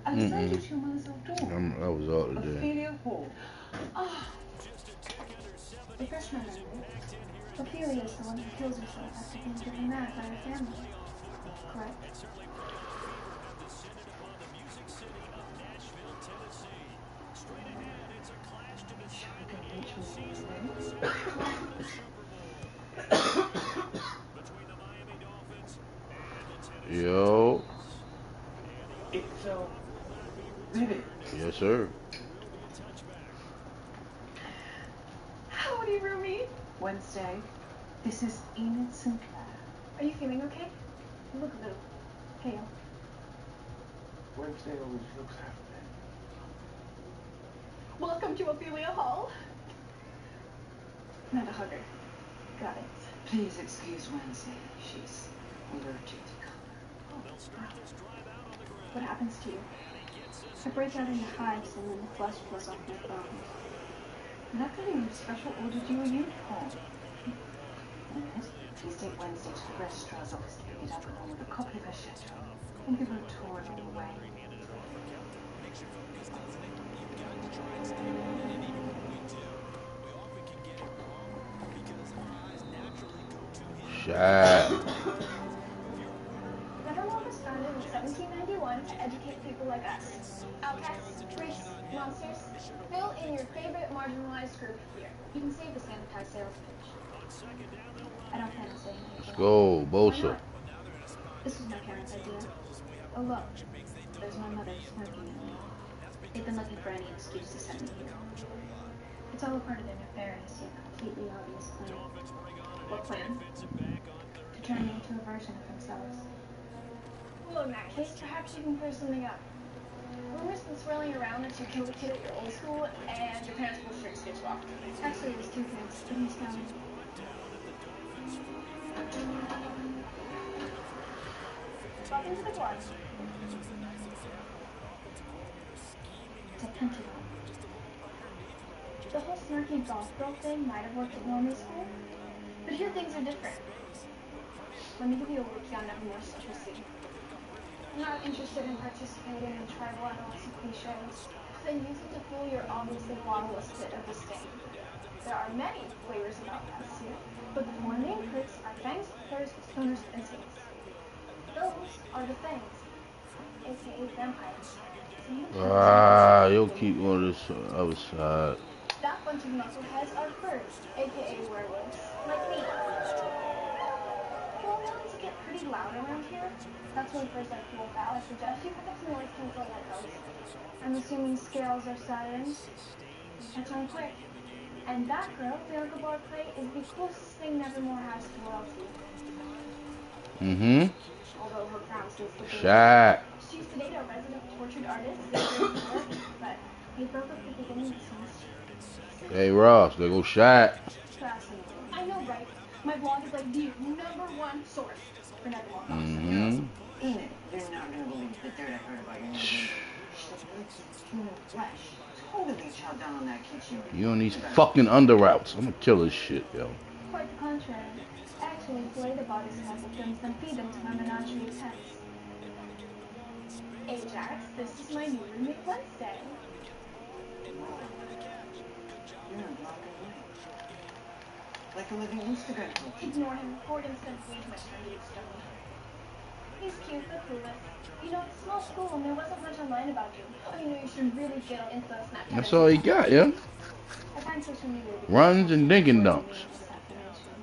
Mm-mm. 32 months old daughter, I was out today. Ophelia Hall. Ah, Refresh my memory. Ophelia is the one who kills herself after being driven mad by her family. Correct? Sugar Beach Museum. Yo. It felt vivid. Yes, sir. Howdy, Rumi. Wednesday, this is Enid Sinclair. Are you feeling okay? You look a little pale. Wednesday always looks half dead. Welcome to Ophelia Hall. Not a hugger. Got it. Please excuse Wednesday. She's allergic to color. Oh, wow. What happens to you? I break out into hives and then the flesh flows off my bones. Nothing special ordered you a uniform. Yes, please take Wednesday to the registrar's office to pick it up along with a copy of her schedule and give her a tour along the way. Shot. Nevermore was founded in 1791 to educate people like us. Outcasts, freaks, monsters. Fill in your favorite marginalized group here. You can save the sanitized sales pitch. I don't plan on saying anything. Let's go, Why Bosa. not? This was my parents' idea. Oh look, there's my mother smirking at me. They've been looking for any excuse to send me here. It's all a part of their nefarious yet completely obvious plan. What plan? To turn me into a version of themselves. Well, in that case, perhaps you can clear something up. Rumors been swirling around that you killed a kid at your old school and your parents will straight stitch you off. Actually, it was two kids, but he's found. Welcome to the blood. It's a pentagon. The whole snarky golf girl thing might have worked at Normie School, but here things are different. Let me give you a wiki on Nevermore secrecy. I'm not interested in participating in tribal adolescent cliches, then use it to fuel your obviously bottomless pit of disdain. There are many flavors of outcasts here, but the four main cliques are fangs, furs, stoners, and saints. Those are the fangs, aka vampires. Ah, you'll keep on this other side. That bunch of knuckleheads are furs, aka werewolves, like me. Pheromones get pretty loud around here. That's when furs like Wolf Al, I suggest you pick up some noise canceling headphones. I'm assuming scales are sirens. Catch on quick. And that girl, Bianca Barclay, is the closest thing Nevermore has to royalty. Mm-hmm. Although her crown stays the same. Shot. She used to date a resident tortured artist, but they broke up at the beginning of the semester. Hey, Ross, there go Shot. Fascinating. I know, right? My blog is like the #1 source for Nevermore. Mm-hmm. Enid, you're not going to believe the dirt I heard about your neighbor. She lives in human flesh. Totally chowed down on that kitchen. You on these fucking underouts. I'm gonna kill this shit, yo. Quite the contrary. I actually flay the bodies of my victims, then feed them to my menagerie of pets. Ajax, this is my new roommate Wednesday. You're a block away. Like a living Instagram cookie. Ignore him. Gordon's gonna feed my trendy stone. He's cute but clueless. You know, it's a small school and there wasn't much online about you. Oh, you know, you should really get into Snapchat. That's all he got, yo. I find social media to be Runs and dink and for dunks.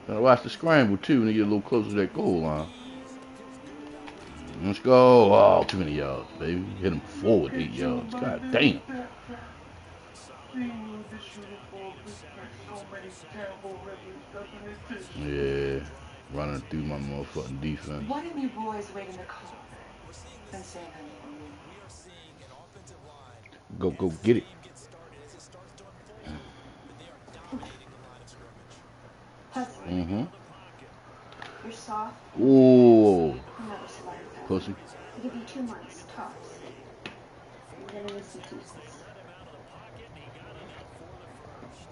Gotta watch the scramble too when you get a little closer to that goal line. Let's go. Oh, too many yards, baby. Hit him forward 8 yards. God damn. Yeah. Running through my motherfucking defense. Why didn't you boys wait in the car and say Go get it. Hudson, Mm-hmm. you're soft. Ooh. I'll never slide that. Pussy. I'll give you 2 months, tops. And then it's useless.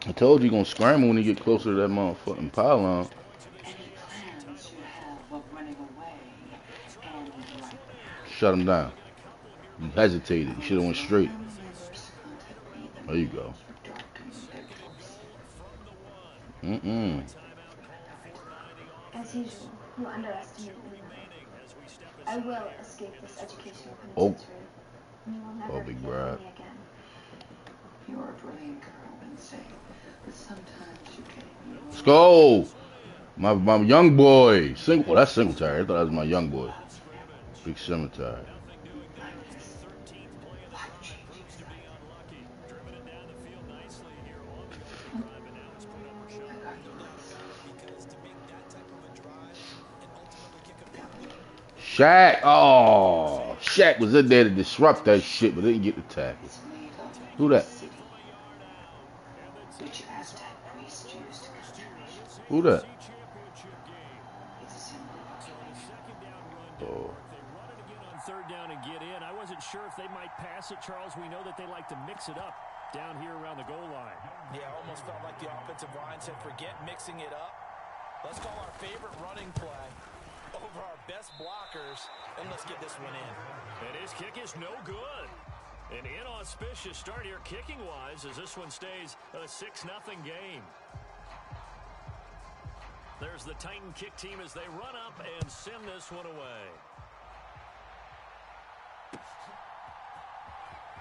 I told you gonna scramble when you get closer to that motherfucking pylon. any plans you have of running away and like Shut him down. You hesitated. You should have went straight. There you go. As usual, you underestimate me. I will escape this educational Oh. penitentiary. You will never Oh, big hear Brad. from me again. You're a brilliant girl, Wednesday, but sometimes you get in your Let's go. My young boy. Well, that's Singletary. I thought that was my young boy. Big Cemetery. Shaq. Oh, Shaq was in there to disrupt that shit, but didn't get the tackle. Who that? which Aztec priest used to conjuration. Who that? It's a symbol of our Oh. On third down and get in. I wasn't sure if they might pass it, Charles. We know that they like to mix it up down here around the goal line. Yeah, almost felt like the offensive line said, forget mixing it up. Let's call our favorite running play over our best blockers, and let's get this one in. And his kick is no good. An inauspicious start here kicking-wise as this one stays a 6-0 game. There's the Titan kick team as they run up and send this one away.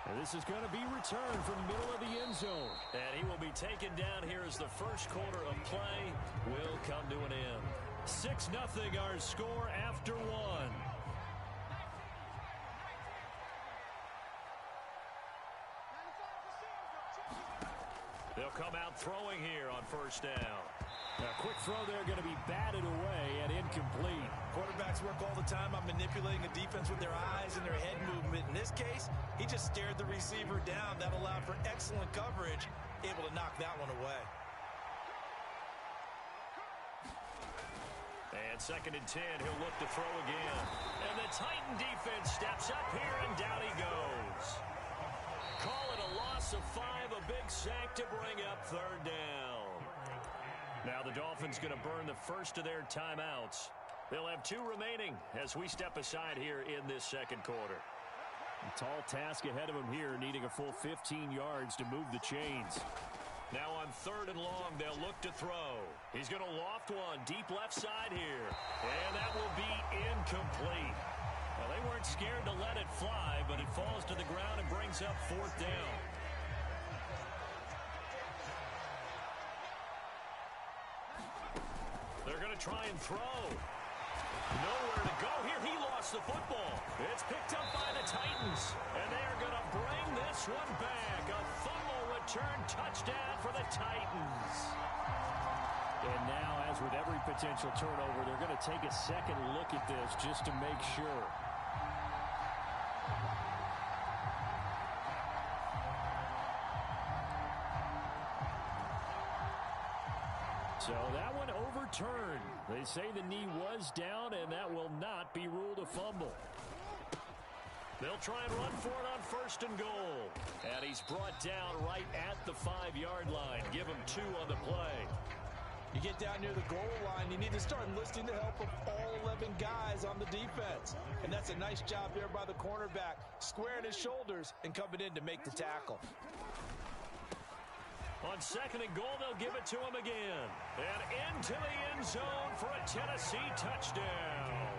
And this is going to be returned from the middle of the end zone. And he will be taken down here as the first quarter of play will come to an end. 6-0 our score after one. They'll come out throwing here on first down. A quick throw there going to be batted away and incomplete. Quarterbacks work all the time on manipulating a defense with their eyes and their head movement. In this case, he just stared the receiver down. That allowed for excellent coverage, able to knock that one away. And 2nd and 10, he'll look to throw again. And the Titan defense steps up here, and down he goes. Call it a loss of 5, a big sack to bring up third down. Now the Dolphins going to burn the first of their timeouts. They'll have 2 remaining as we step aside here in this second quarter. A tall task ahead of him here, needing a full 15 yards to move the chains. Now on 3rd and long, they'll look to throw. He's going to loft one deep left side here. And that will be incomplete. Well, they weren't scared to let it fly, but it falls to the ground and brings up 4th down. They're going to try and throw. Nowhere to go here. He lost the football. It's picked up by the Titans. And they are going to bring this one back. A fumble return touchdown for the Titans. And now, as with every potential turnover, they're going to take a second look at this just to make sure. So that one overturned. They say the knee was down, and that will not be ruled a fumble. They'll try and run for it on 1st and goal. And he's brought down right at the 5-yard line. Give him 2 on the play. You get down near the goal line, you need to start enlisting the help of all 11 guys on the defense. And that's a nice job there by the cornerback, squaring his shoulders and coming in to make the tackle. On 2nd and goal, they'll give it to him again. And into the end zone for a Tennessee touchdown.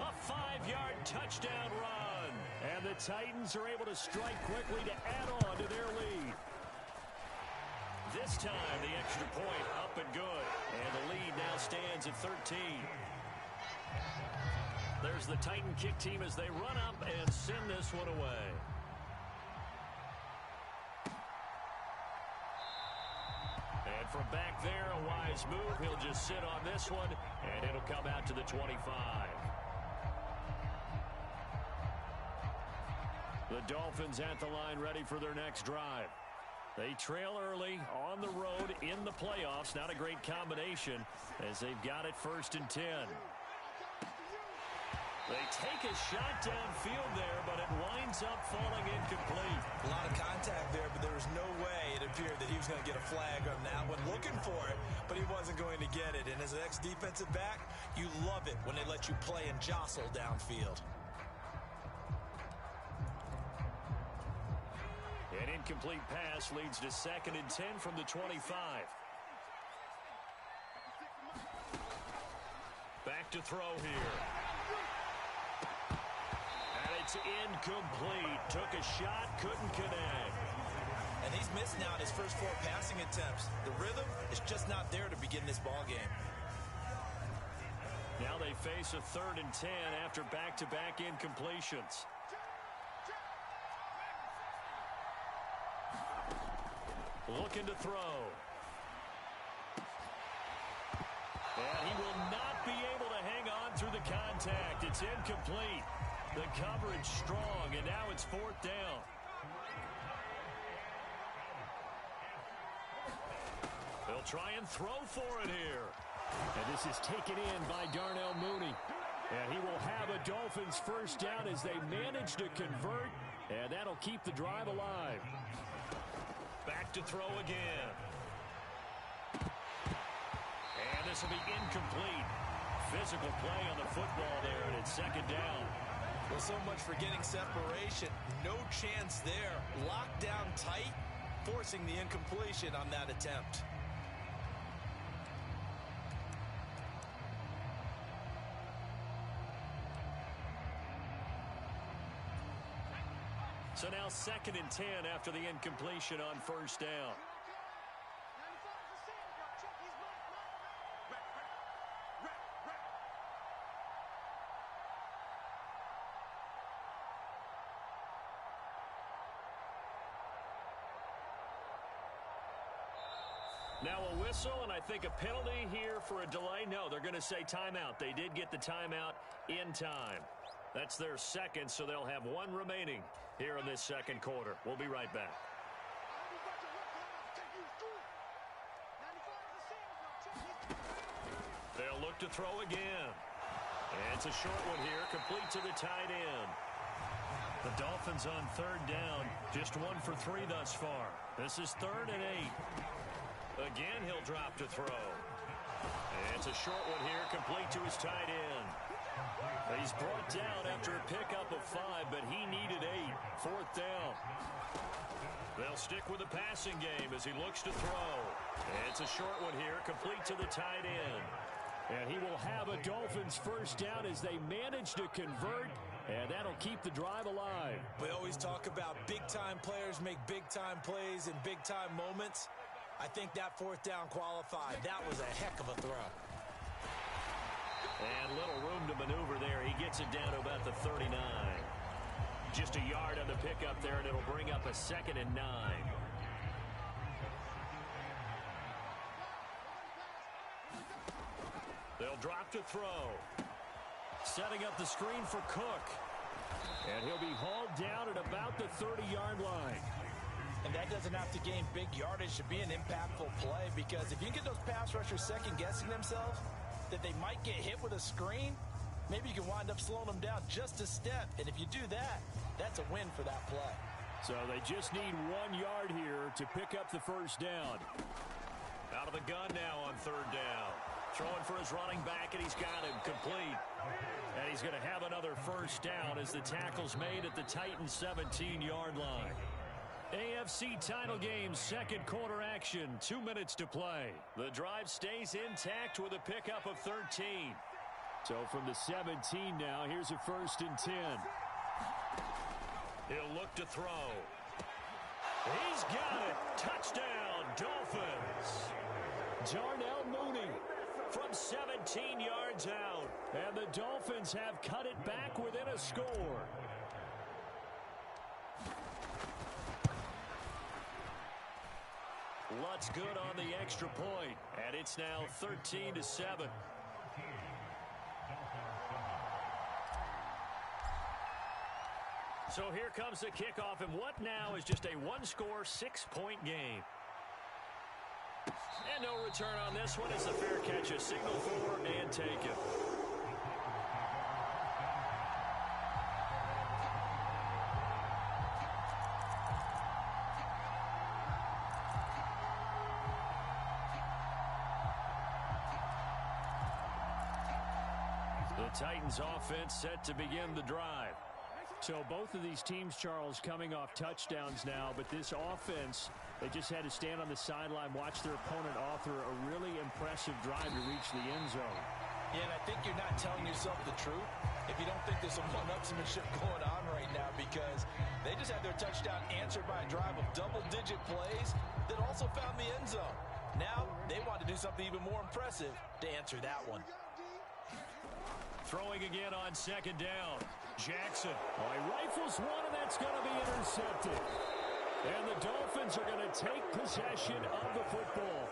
A 5-yard touchdown run. And the Titans are able to strike quickly to add on to their lead. This time, the extra point up and good. And the lead now stands at 13. There's the Titan kick team as they run up and send this one away. And from back there, a wise move. He'll just sit on this one, and it'll come out to the 25. The Dolphins at the line ready for their next drive. They trail early on the road in the playoffs. Not a great combination as they've got it 1st and 10. They take a shot downfield there, but it winds up falling incomplete. A lot of contact there, but there was no way it appeared that he was going to get a flag on that one. Looking for it, but he wasn't going to get it. And as an ex-defensive back, you love it when they let you play and jostle downfield. incomplete pass leads to 2nd and 10 from the 25. Back to throw here. And it's incomplete. Took a shot, couldn't connect. And he's missed now in his first 4 passing attempts. The rhythm is just not there to begin this ball game. Now they face a 3rd and 10 after back-to-back incompletions. Looking to throw. And he will not be able to hang on through the contact. It's incomplete. The coverage strong, and now it's 4th down. They'll try and throw for it here. And this is taken in by Darnell Mooney. And he will have a Dolphins first down as they manage to convert. And that'll keep the drive alive. Back to throw again. And this will be incomplete. Physical play on the football there, and it's 2nd down. Well, so much for getting separation. No chance there. Locked down tight, forcing the incompletion on that attempt. So now 2nd and 10 after the incompletion on 1st down. Now a whistle, and I think a penalty here for a delay. No, they're going to say timeout. They did get the timeout in time. That's their 2nd, so they'll have 1 remaining here in this 2nd quarter. We'll be right back. They'll look to throw again. And it's a short one here, complete to the tight end. The Dolphins on 3rd down, just 1 for 3 thus far. This is 3rd and 8. Again, he'll drop to throw. And it's a short one here, complete to his tight end. He's brought down after a pickup of 5, but he needed 8. 4th down. They'll stick with the passing game as he looks to throw. And it's a short one here, complete to the tight end. And he will have a Dolphins first down as they manage to convert, and that'll keep the drive alive. We always talk about big-time players make big-time plays in big-time moments. I think that 4th down qualified. That was a heck of a throw. And little room to maneuver there. He gets it down to about the 39. Just a yard on the pickup there, and it'll bring up a 2nd and 9. They'll drop to throw. Setting up the screen for Cook. And he'll be hauled down at about the 30-yard line. And that doesn't have to gain big yardage to be an impactful play, because if you can get those pass rushers second-guessing themselves, that they might get hit with a screen, maybe you can wind up slowing them down just a step. And if you do that, that's a win for that play. So they just need 1 yard here to pick up the first down. Out of the gun now on 3rd down. Throwing for his running back, and he's got him complete. And he's going to have another first down as the tackle's made at the Titans' 17-yard line. AFC title game, 2nd quarter action, 2 minutes to play. The drive stays intact with a pickup of 13. So from the 17 now, here's a 1st and 10. He'll look to throw. He's got it. Touchdown, Dolphins. Darnell Mooney from 17 yards out. And the Dolphins have cut it back within a score. Lutz good on the extra point, and it's now 13-7. So here comes the kickoff, and what now is just a 1-score, 6-point game. And no return on this one. It's a fair catch, a signal for and taken. The Titans offense set to begin the drive. So both of these teams, Charles, coming off touchdowns now, but this offense, they just had to stand on the sideline, watch their opponent author a really impressive drive to reach the end zone. Yeah, and I think you're not telling yourself the truth if you don't think there's some one-upsmanship going on right now, because they just had their touchdown answered by a drive of double-digit plays that also found the end zone. Now they want to do something even more impressive to answer that one. Throwing again on second down. Jackson. Well, he rifles one, and that's going to be intercepted. And the Dolphins are going to take possession of the football.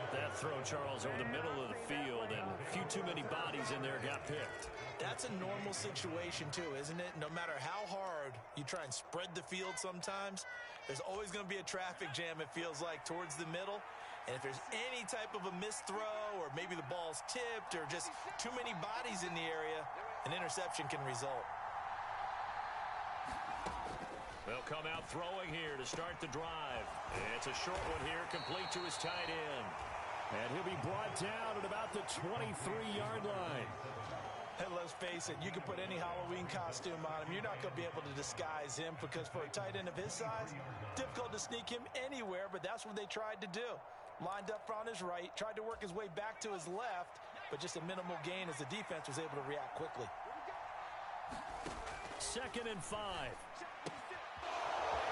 That throw, Charles, over the middle of the field, and a few too many bodies in there got picked. That's a normal situation, too, isn't it? No matter how hard you try and spread the field sometimes, there's always going to be a traffic jam, it feels like, towards the middle. And if there's any type of a missed throw, or maybe the ball's tipped, or just too many bodies in the area, an interception can result. They'll come out throwing here to start the drive. It's a short one here, complete to his tight end. And he'll be brought down at about the 23-yard line. And let's face it, you can put any Halloween costume on him. You're not going to be able to disguise him, because for a tight end of his size, difficult to sneak him anywhere, but that's what they tried to do. Lined up on his right, tried to work his way back to his left, but just a minimal gain as the defense was able to react quickly. 2nd and 5.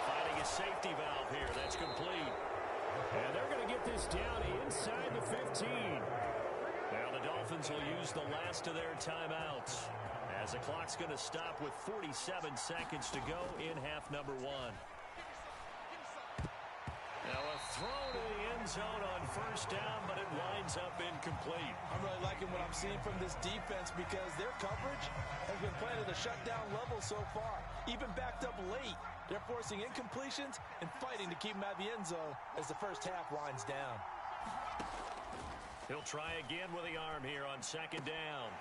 Finding a safety valve here. That's complete. And they're going to get this down inside the 15. Now the Dolphins will use the last of their timeouts, as the clock's going to stop with 47 seconds to go in half number 1. Now a throw to the end zone on first down, but it winds up incomplete. I'm really liking what I'm seeing from this defense, because their coverage has been playing at a shutdown level so far. Even backed up late, they're forcing incompletions and fighting to keep them out of the end zone as the first half winds down. He'll try again with the arm here on second down.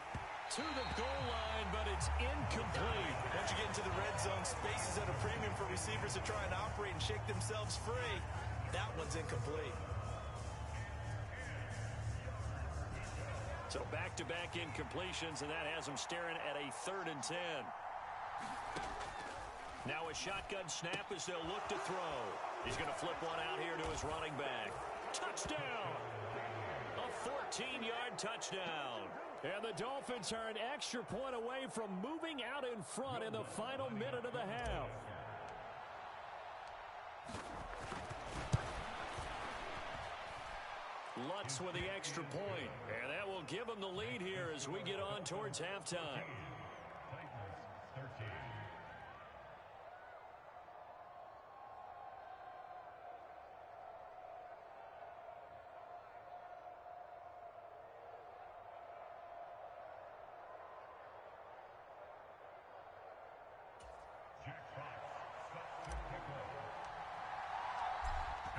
To the goal line, but it's incomplete. Once you get into the red zone, space is at a premium for receivers to try and operate and shake themselves free. That one's incomplete. So back-to-back incompletions, and that has them staring at a 3rd and 10. Now a shotgun snap as they'll look to throw. He's going to flip one out here to his running back. Touchdown! A 14-yard touchdown. And the Dolphins are an extra point away from moving out in front in the final minute of the half. Lutz with the extra point, and that will give them the lead here as we get on towards halftime.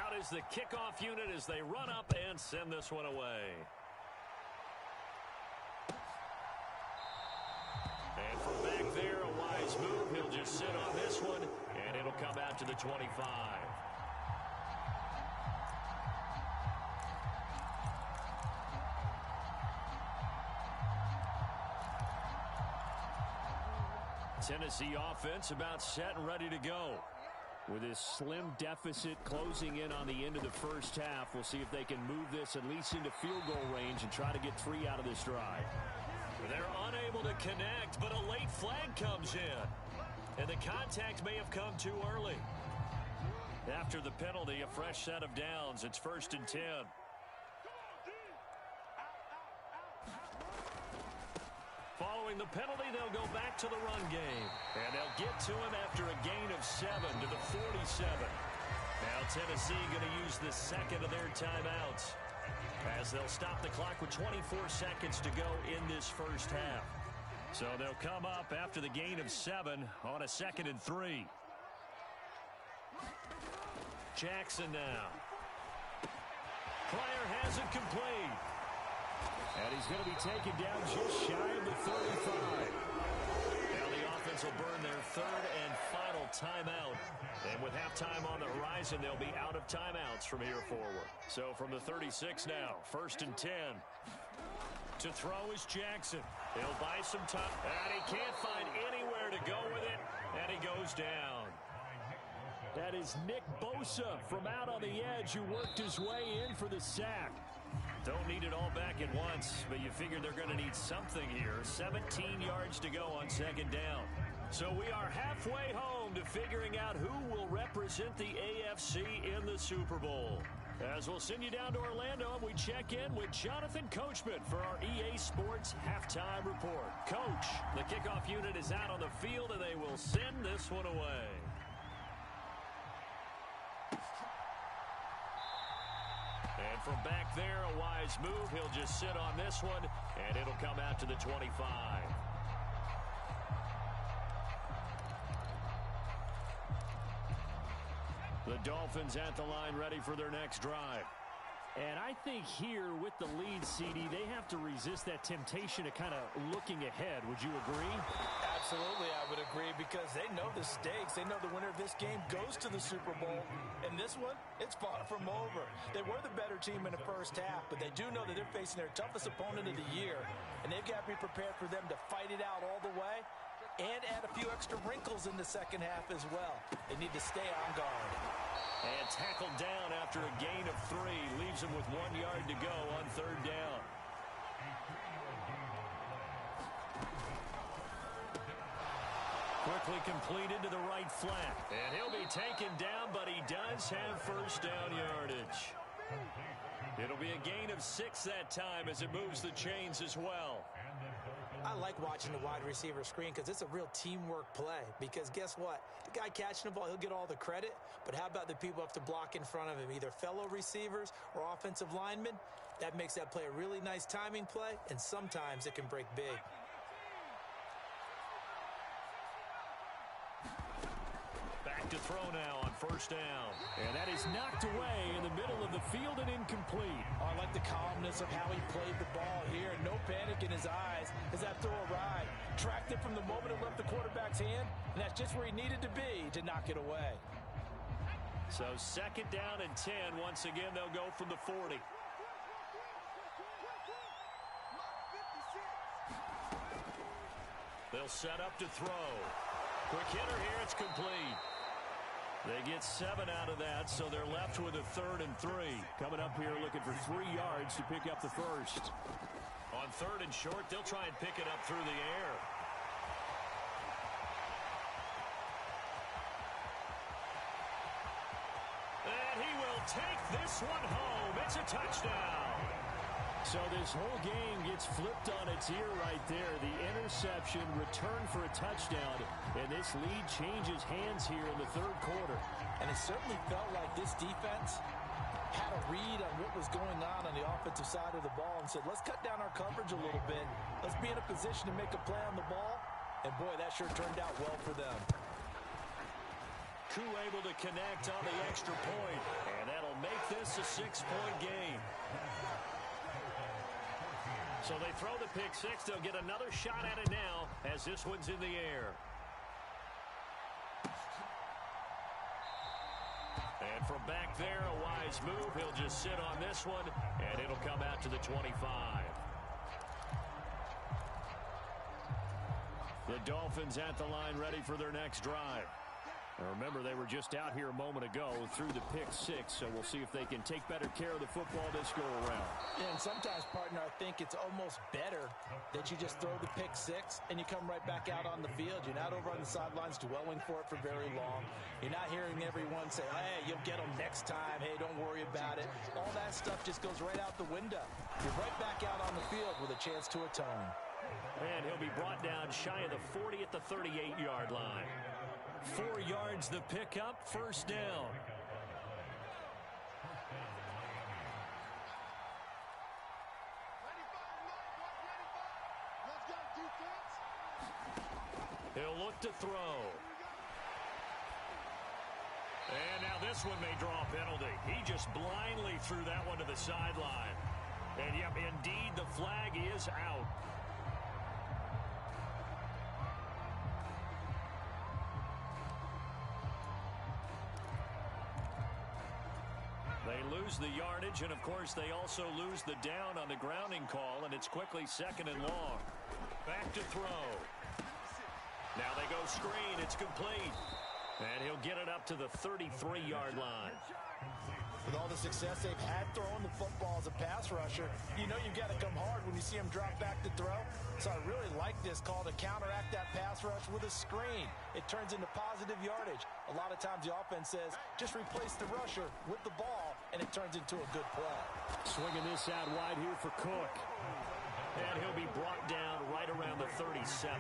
Out is the kickoff unit as they run up and send this one away. And from back there, a wise move. He'll just sit on this one, and it'll come out to the 25. Tennessee offense about set and ready to go. With this slim deficit closing in on the end of the first half, we'll see if they can move this at least into field goal range and try to get 3 out of this drive. They're unable to connect, but a late flag comes in. And the contact may have come too early. After the penalty, a fresh set of downs. It's 1st and 10. Following the penalty, they'll go back to the run game. And they'll get to him after a gain of 7 to the 47. Now Tennessee going to use the second of their timeouts, as they'll stop the clock with 24 seconds to go in this first half. So they'll come up after the gain of 7 on a 2nd and 3. Jackson now. Pryor has it complete. And he's going to be taken down just shy of the 35. Now the offense will burn their 3rd and final timeout. And with halftime on the horizon, they'll be out of timeouts from here forward. So from the 36 now, 1st and 10. To throw is Jackson. He'll buy some time. And he can't find anywhere to go with it. And first down. That is Nick Bosa from out on the edge who worked his way in for the sack. Don't need it all back at once, but you figure they're going to need something here. 17 yards to go on second down. So we are halfway home to figuring out who will represent the AFC in the Super Bowl. As we'll send you down to Orlando, and we check in with Jonathan Coachman for our EA Sports Halftime Report. Coach, the kickoff unit is out on the field, and they will send this one away. And from back there, a wise move. He'll just sit on this one, and it'll come out to the 25. The Dolphins at the line, ready for their next drive. And I think here with the lead, CD, they have to resist that temptation of kind of looking ahead. Would you agree? Absolutely, I would agree, because they know the stakes. They know the winner of this game goes to the Super Bowl. And this one, it's far from over. They were the better team in the first half, but they do know that they're facing their toughest opponent of the year. And they've got to be prepared for them to fight it out all the way and add a few extra wrinkles in the second half as well. They need to stay on guard. And tackled down after a gain of 3. Leaves him with 1 yard to go on third down. Quickly completed to the right flat. And he'll be taken down, but he does have first down yardage. It'll be a gain of 6 that time as it moves the chains as well. I like watching the wide receiver screen because it's a real teamwork play. Because guess what? The guy catching the ball, he'll get all the credit. But how about the people up to block in front of him, either fellow receivers or offensive linemen? That makes that play a really nice timing play, and sometimes it can break big. Back to throw now on first down. And that is knocked away in the middle of the field and incomplete. Oh, I like the calmness of how he played the ball here. No panic in his eyes as that throw arrived. Tracked it from the moment it left the quarterback's hand, and that's just where he needed to be to knock it away. So second down and 10. Once again, they'll go from the 40. They'll set up to throw. Quick hitter here. It's complete. They get 7 out of that, so they're left with a 3rd and 3. Coming up here looking for 3 yards to pick up the first. On 3rd and short, they'll try and pick it up through the air. And he will take this one home. It's a touchdown. So this whole game gets flipped on its ear right there. The interception, return for a touchdown, and this lead changes hands here in the third quarter. And it certainly felt like this defense had a read on what was going on the offensive side of the ball and said, let's cut down our coverage a little bit. Let's be in a position to make a play on the ball. And, boy, that sure turned out well for them. Koo able to connect on the extra point, and that'll make this a 6-point game. So they throw the pick 6. They'll get another shot at it now as this one's in the air. And from back there, a wise move. He'll just sit on this one, and it'll come out to the 25. The Dolphins at the line ready for their next drive. Now remember, they were just out here a moment ago through the pick 6, so we'll see if they can take better care of the football this go-around. Yeah, and sometimes, partner, I think it's almost better that you just throw the pick 6 and you come right back out on the field. You're not over on the sidelines dwelling for it for very long. You're not hearing everyone say, hey, you'll get them next time. Hey, don't worry about it. All that stuff just goes right out the window. You're right back out on the field with a chance to atone. And he'll be brought down shy of the 40 at the 38-yard line. 4 yards the pickup, first down. He'll look to throw. And now this one may draw a penalty. He just blindly threw that one to the sideline. And yep, indeed, the flag is out. They lose the yardage, and of course they also lose the down on the grounding call, and it's quickly 2nd and long. Back to throw. Now they go screen. It's complete. And he'll get it up to the 33-yard line. With all the success they've had throwing the football as a pass rusher, you know you've got to come hard when you see him drop back to throw. So I really like this call to counteract that pass rush with a screen. It turns into positive yardage. A lot of times the offense says, just replace the rusher with the ball, and it turns into a good play. Swinging this out wide here for Cook. And he'll be brought down right around the 37.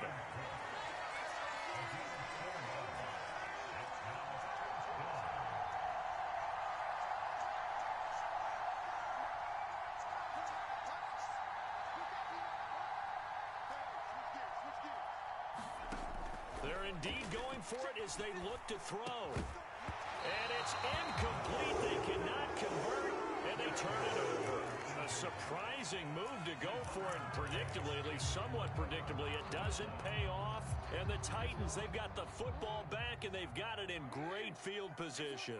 They're indeed going for it as they look to throw. And it's incomplete. They cannot convert, and they turn it over. A surprising move to go for it, and predictably, at least somewhat predictably, it doesn't pay off. And the Titans, they've got the football back, and they've got it in great field position.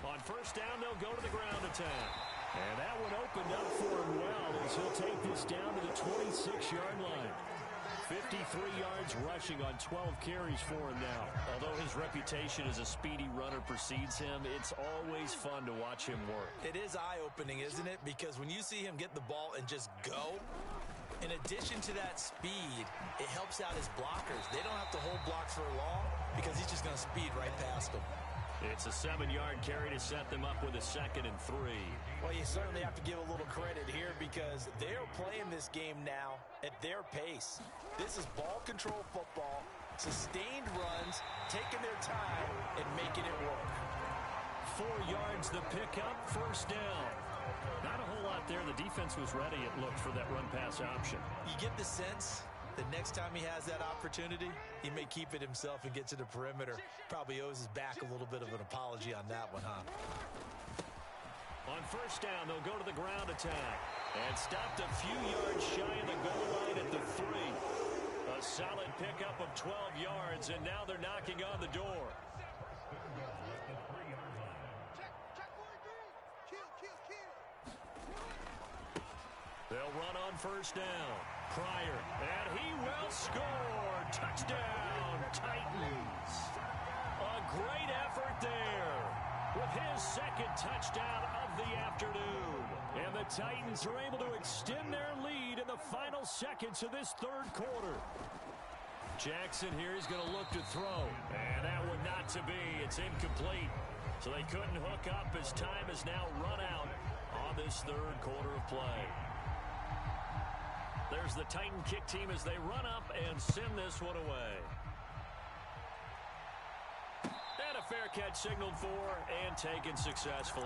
On first down, they'll go to the ground attack. And that one opened up for him well as he'll take this down to the 26-yard line. 53 yards rushing on 12 carries for him now. Although his reputation as a speedy runner precedes him, it's always fun to watch him work. It is eye-opening, isn't it? Because when you see him get the ball and just go, in addition to that speed, it helps out his blockers. They don't have to hold blocks for long because he's just going to speed right past them. It's a 7-yard carry to set them up with a 2nd and 3. Well, you certainly have to give a little credit here because they're playing this game now at their pace. This is ball control football, sustained runs, taking their time and making it work. 4 yards the pickup, first down. Not a whole lot there. The defense was ready, it looked, for that run-pass option. You get the sense the next time he has that opportunity, he may keep it himself and get to the perimeter. Probably owes his back a little bit of an apology on that one, huh? On first down, they'll go to the ground attack. And stopped a few yards shy of the goal line at the 3. A solid pickup of 12 yards, and now they're knocking on the door. They'll run on first down. Pryor, and he will score. Touchdown, Titans. A great effort there with his 2nd touchdown of the afternoon. And the Titans are able to extend their lead in the final seconds of this 3rd quarter. Jackson here is going to look to throw. And that one not to be. It's incomplete. So they couldn't hook up as time has now run out on this 3rd quarter of play. There's the Titan kick team as they run up and send this one away. And a fair catch signaled for and taken successfully.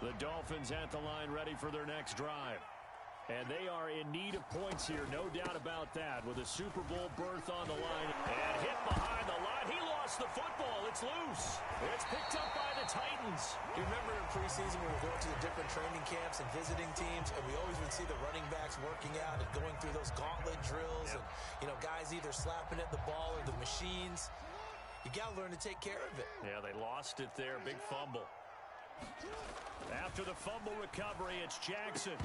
The Dolphins at the line ready for their next drive. And they are in need of points here, no doubt about that, with a Super Bowl berth on the line. And hit behind the line. He lost the football. It's loose. It's picked up by the Titans. You remember in preseason when we were going to the different training camps and visiting teams, and we always would see the running backs working out and going through those gauntlet drills, and, you know, guys either slapping at the ball or the machines. You got to learn to take care of it. Yeah, they lost it there. Big fumble. After the fumble recovery, it's Jackson.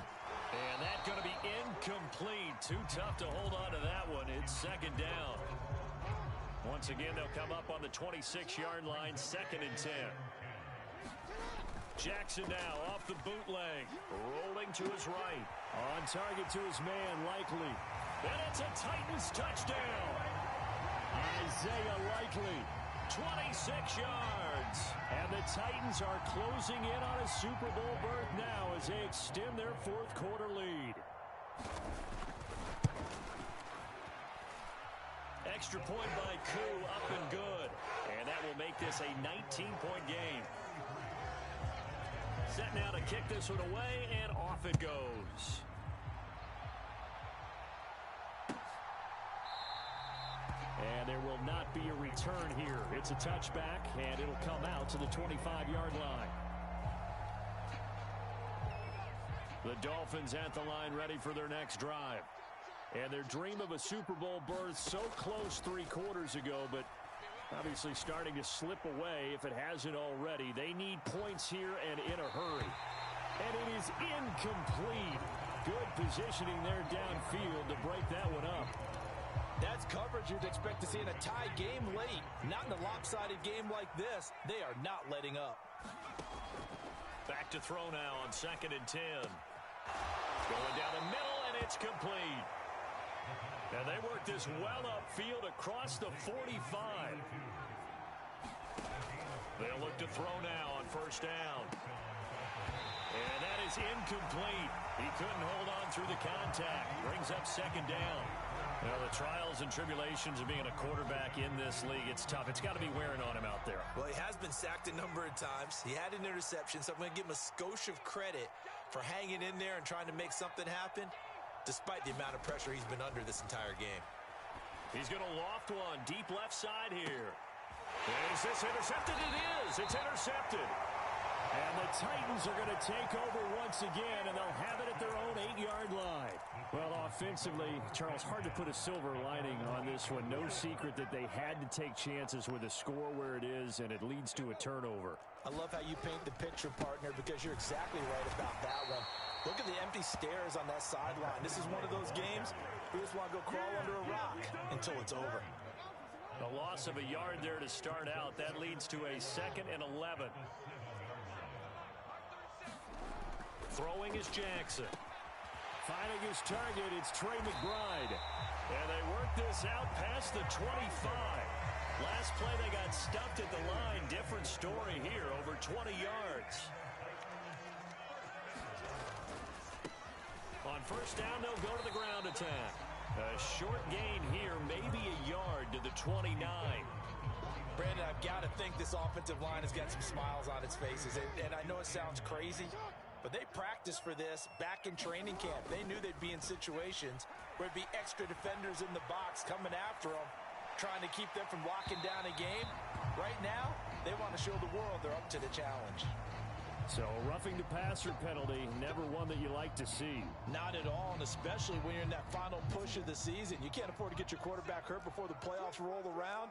And that's going to be incomplete. Too tough to hold on to that one. It's 2nd down. Once again, they'll come up on the 26-yard line, 2nd and 10. Jackson now off the bootleg, rolling to his right. On target to his man, Likely. And it's a Titans touchdown. Isaiah Likely, 26 yards. And the Titans are closing in on a Super Bowl berth now as they extend their 4th quarter lead. Extra point by Koo, up and good. And that will make this a 19-point game. Set now to kick this one away, and off it goes. And there will not be a return here. It's a touchback, and it'll come out to the 25-yard line. The Dolphins at the line ready for their next drive. And their dream of a Super Bowl berth so close 3 quarters ago, but Obviously starting to slip away if it hasn't already. They need points here and in a hurry. And it is incomplete. Good positioning there downfield to break that one up. That's coverage you'd expect to see in a tie game late. Not in a lopsided game like this. They are not letting up. Back to throw now on 2nd and 10. Going down the middle, and it's complete. And they work this well upfield across the 45. They'll look to throw now on 1st down. And that is incomplete. He couldn't hold on through the contact. Brings up 2nd down. Well, the trials and tribulations of being a quarterback in this league, it's tough. It's got to be wearing on him out there. Well, he has been sacked a number of times. He had an interception, so I'm going to give him a skosh of credit for hanging in there and trying to make something happen, despite the amount of pressure he's been under this entire game. He's going to loft one deep left side here. Is this intercepted? It is. It's intercepted. And the Titans are going to take over once again, and they'll have it at their own 8-yard line. Well, offensively, Charles, hard to put a silver lining on this one. No secret that they had to take chances with a score where it is, and it leads to a turnover. I love how you paint the picture, partner, because you're exactly right about that one. Look at the empty stairs on that sideline. This is one of those games we just want to go crawl under a rock until it's over. A loss of a yard there to start out. That leads to a 2nd and 11. Throwing is Jackson. Finding his target, it's Trey McBride. And they work this out past the 25. Last play they got stuffed at the line. Different story here, over 20 yards. On 1st down, they'll go to the ground attack. A short gain here, maybe a yard to the 29. Brandon, I've got to think this offensive line has got some smiles on its faces. And I know it sounds crazy, but they practiced for this back in training camp. They knew they'd be in situations where it'd be extra defenders in the box coming after them, trying to keep them from locking down a game. Right now, they want to show the world they're up to the challenge. So, roughing the passer penalty, never one that you like to see. Not at all, and especially when you're in that final push of the season. You can't afford to get your quarterback hurt before the playoffs roll around,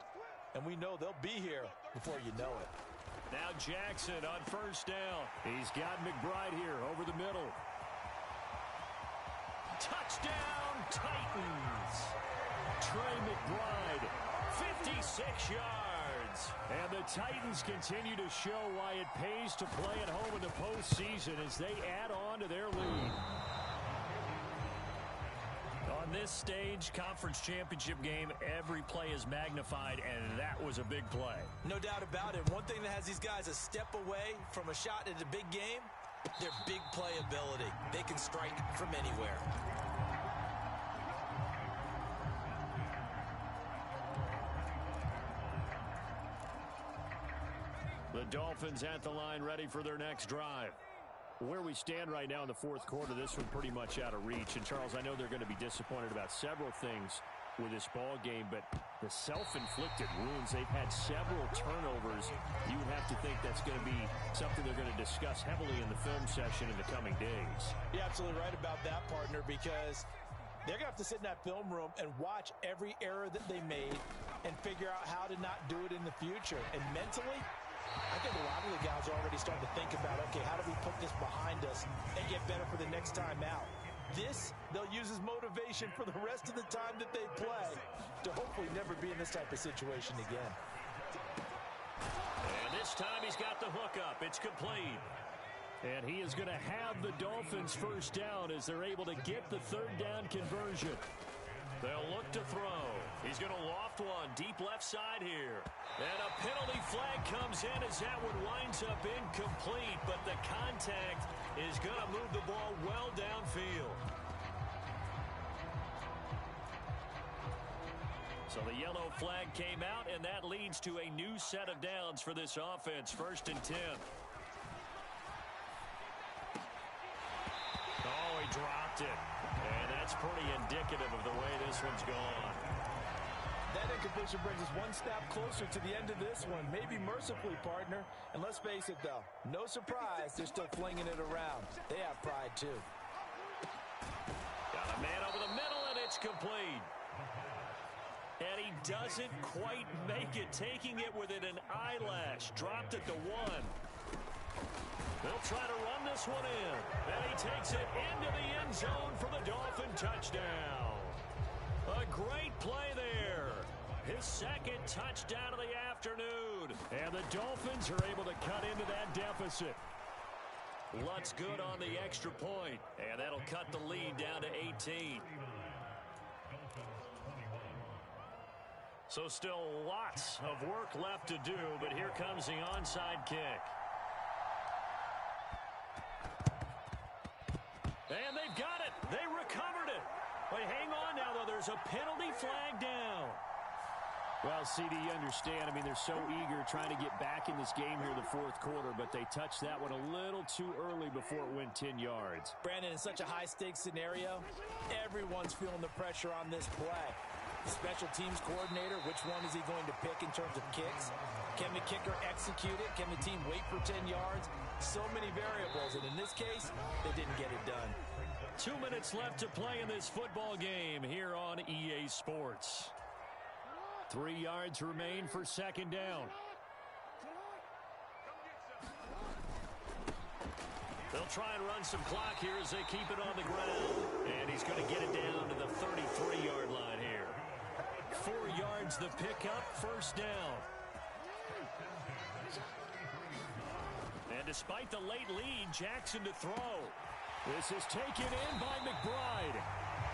and we know they'll be here before you know it. Now Jackson on 1st down. He's got McBride here over the middle. Touchdown, Titans. Trey McBride, 56 yards. And the Titans continue to show why it pays to play at home in the postseason as they add on to their lead. On this stage, conference championship game, every play is magnified, and that was a big play. No doubt about it. One thing that has these guys a step away from a shot at a big game, their big play ability. They can strike from anywhere. The Dolphins at the line, ready for their next drive. Where we stand right now in the 4th quarter, this one pretty much out of reach. And, Charles, I know they're going to be disappointed about several things with this ball game, but the self-inflicted wounds, they've had several turnovers. You would have to think that's going to be something they're going to discuss heavily in the film session in the coming days. You're absolutely right about that, partner, because they're going to have to sit in that film room and watch every error that they made and figure out how to not do it in the future. And mentally, I think a lot of the guys are already starting to think about, okay, how do we put this behind us and get better for the next time out? This, they'll use as motivation for the rest of the time that they play to hopefully never be in this type of situation again. And this time he's got the hook up. It's complete. And he is going to have the Dolphins 1st down as they're able to get the 3rd down conversion. They'll look to throw. He's going to loft one deep left side here. And a penalty flag comes in as that one winds up incomplete, but the contact is going to move the ball well downfield. So the yellow flag came out, and that leads to a new set of downs for this offense. 1st and 10. Oh, he dropped it. And that's pretty indicative of the way this one's gone. That incompletion brings us one step closer to the end of this one. Maybe mercifully, partner. And let's face it, though, no surprise they're still flinging it around. They have pride, too. Got a man over the middle, and it's complete. And he doesn't quite make it, taking it within an eyelash. Dropped it to 1. They'll try to run this one in. And he takes it into the end zone for the Dolphin touchdown. A great play there. His second touchdown of the afternoon. And the Dolphins are able to cut into that deficit. Lutz good on the extra point. And that'll cut the lead down to 18. So still lots of work left to do, but here comes the onside kick. And they've got it. They recovered it. But hang on now, though. There's a penalty flag down. Well, CD, you understand. I mean, they're so eager trying to get back in this game here in the fourth quarter, but they touched that one a little too early before it went 10 yards. Brandon, in such a high-stakes scenario, everyone's feeling the pressure on this play. Special teams coordinator, which one is he going to pick in terms of kicks? Can the kicker execute it? Can the team wait for 10 yards? So many variables, and in this case, they didn't get it done. 2 minutes left to play in this football game here on EA Sports. 3 yards remain for second down. They'll try and run some clock here as they keep it on the ground. And he's going to get it down to the 33-yard line here. 4 yards the pickup, first down. And despite the late lead, Jackson to throw. This is taken in by McBride.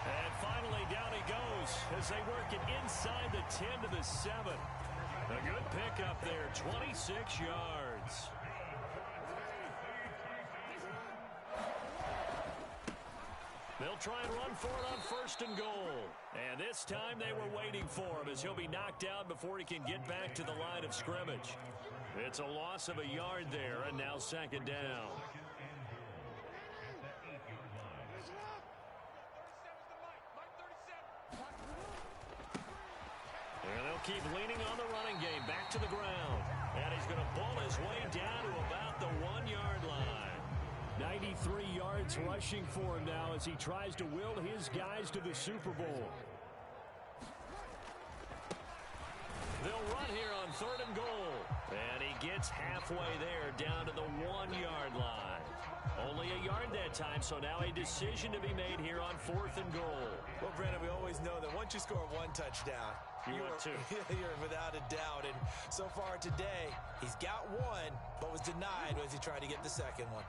And finally down he goes as they work it inside the 10 to the 7. A good pickup there, 26 yards. They'll try and run for it on first and goal. And this time they were waiting for him as he'll be knocked down before he can get back to the line of scrimmage. It's a loss of a yard there, and now second down. And they'll keep leaning on the running game, back to the ground. And he's going to bull his way down to about the 1-yard line. 93 yards rushing for him now as he tries to will his guys to the Super Bowl. They'll run here on third and goal. And he gets halfway there down to the 1-yard line. Only a yard that time, so now a decision to be made here on fourth and goal. Well, Brandon, we always know that once you score one touchdown, you're without a doubt. And so far today, he's got one, but was denied as he tried to get the second one.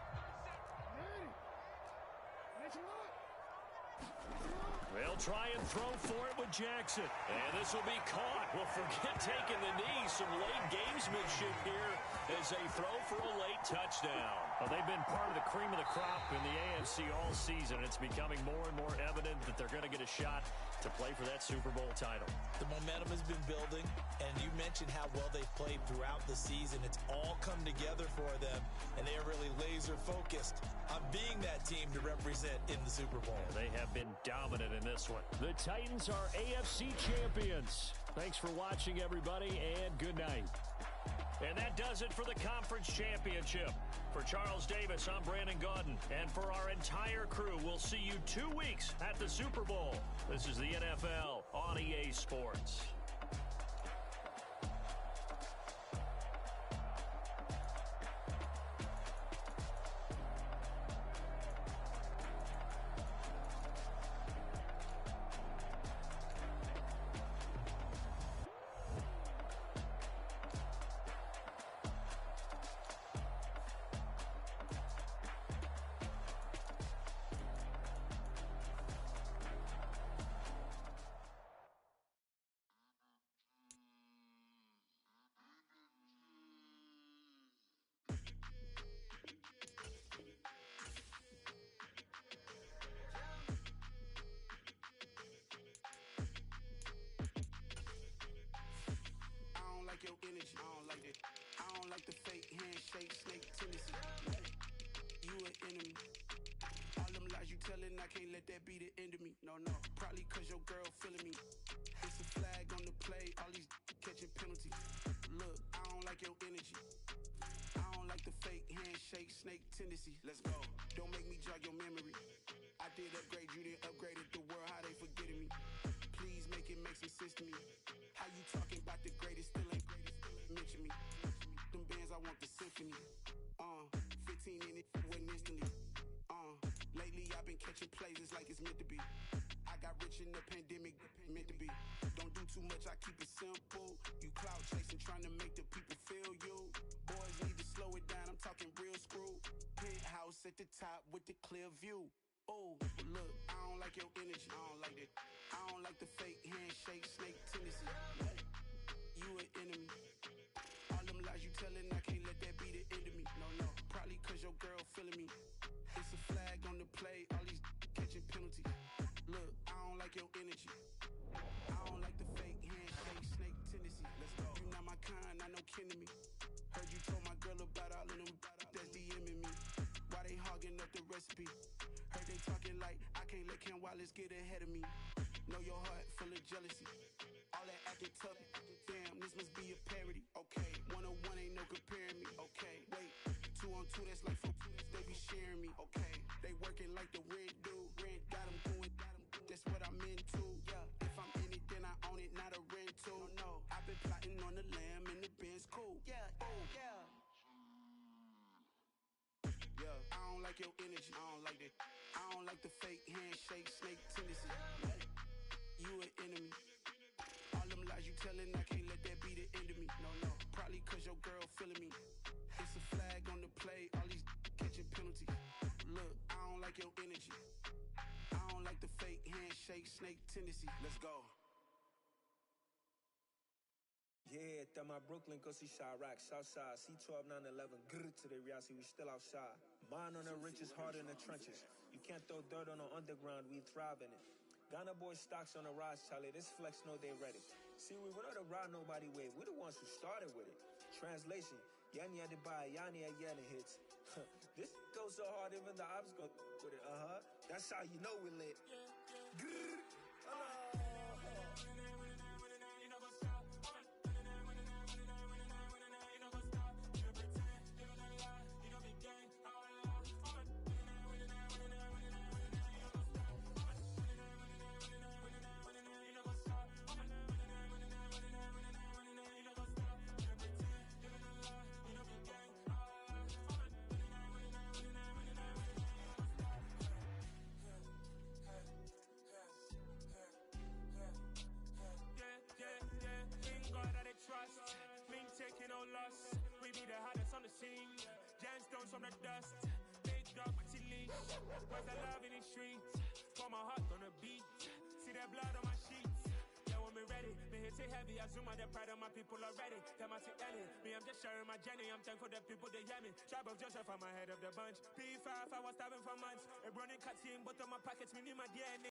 They'll try and throw for it with Jackson. And this will be caught. Well, forget taking the knee. Some late gamesmanship here as they throw for a late touchdown. Well, they've been part of the cream of the crop in the AFC all season. It's becoming more and more evident that they're going to get a shot to play for that Super Bowl title. The momentum has been building, and you mentioned how well they've played throughout the season. It's all come together for them, and they are really laser-focused on being that team to represent in the Super Bowl. Yeah, they have been dominant in this one. The Titans are AFC champions. Thanks for watching, everybody, and good night. And that does it for the conference championship. For Charles Davis, I'm Brandon Gaudin. And for our entire crew, we'll see you 2 weeks at the Super Bowl. This is the NFL on EA Sports. Your energy, I don't like it. I don't like the fake handshake, snake tendency. You an enemy. All them lies you telling, I can't let that be the end of me. No, probably cause your girl feeling me. It's a flag on the play, all these catching penalties. Look, I don't like your energy. I don't like the fake handshake, snake tendency. Let's go. Don't make me jog your memory. I did upgrade, you didn't upgrade it. The world, how they forgetting me. Please make think it makes some sense to me. How you talking about the greatest, still ain't mention me. Them bands, I want the symphony. 15 in it, went instantly. Lately I've been catching plays, it's like it's meant to be. I got rich in the pandemic, meant to be. Don't do too much, I keep it simple. You clout chasing, trying to make the people feel you. Boys need to slow it down, I'm talking real screw. Penthouse at the top with the clear view. Oh, look, I don't like your energy, I don't like it. I don't like the fake handshake, snake tendency. You an enemy. All them lies you telling, I can't let that be the end of me. No, probably cause your girl feeling me. It's a flag on the play, all these catching penalties. Look, I don't like your energy. I don't like the fake handshake, snake tendency. Let's go. You not my kind, not no kin to me. Heard you told my girl about all of them that's DMing me. Why they hogging up the recipe? Heard they talking like I can't let Ken Wallace get ahead of me. Know your heart full of jealousy. All that acting tough. Damn, this must be a parody. Okay, 101 ain't no comparing me. Okay, wait, 2 on 2, that's like 4 they be sharing me. Okay, they working like the rent do. Rent got them going, that's what I'm into. Yeah, if I'm in it, then I own it, not a rental. No, I've been plotting on the lamb and the Benz cool. Yeah, yeah. Yeah, I don't like your energy, I don't like that. I don't like the fake handshake, snake tendency. You an enemy. All them lies you telling, I can't let that be the end of me. No, probably cause your girl feeling me. It's a flag on the play, all these catching penalties. Look, I don't like your energy. I don't like the fake handshake, snake tendency. Let's go. Yeah, that my Brooklyn, go see Chirac, Southside, C12, 911, grrr to the reality, we still outside. Mine on the riches, hard in the trenches. You can't throw dirt on the underground, we thrive in it. Ghana boys stocks on the rise, Charlie, this flex know they ready. See, we not a ride nobody wave, we the ones who started with it. Translation, Yanni had to buy, Yanni had yelling hits. This goes so hard, even the ops go with it, That's how you know we lit. Grrr, trust, me taking no loss. We be the hardest on the scene. Gemstones from the dust. Big dog, pretty leash. Where's the love in the streets? For my heart on the beat. See that blood on my sheets. Yeah, when me ready, me hit it heavy. I zoom on the pride of my people already. Them I see Ellie. Me, I'm just sharing my journey. I'm thankful the people they hear me. Tribe of Joseph, I'm ahead of the bunch. P5, I was starving for months. A running cut team, but on my pockets, me need my DNA.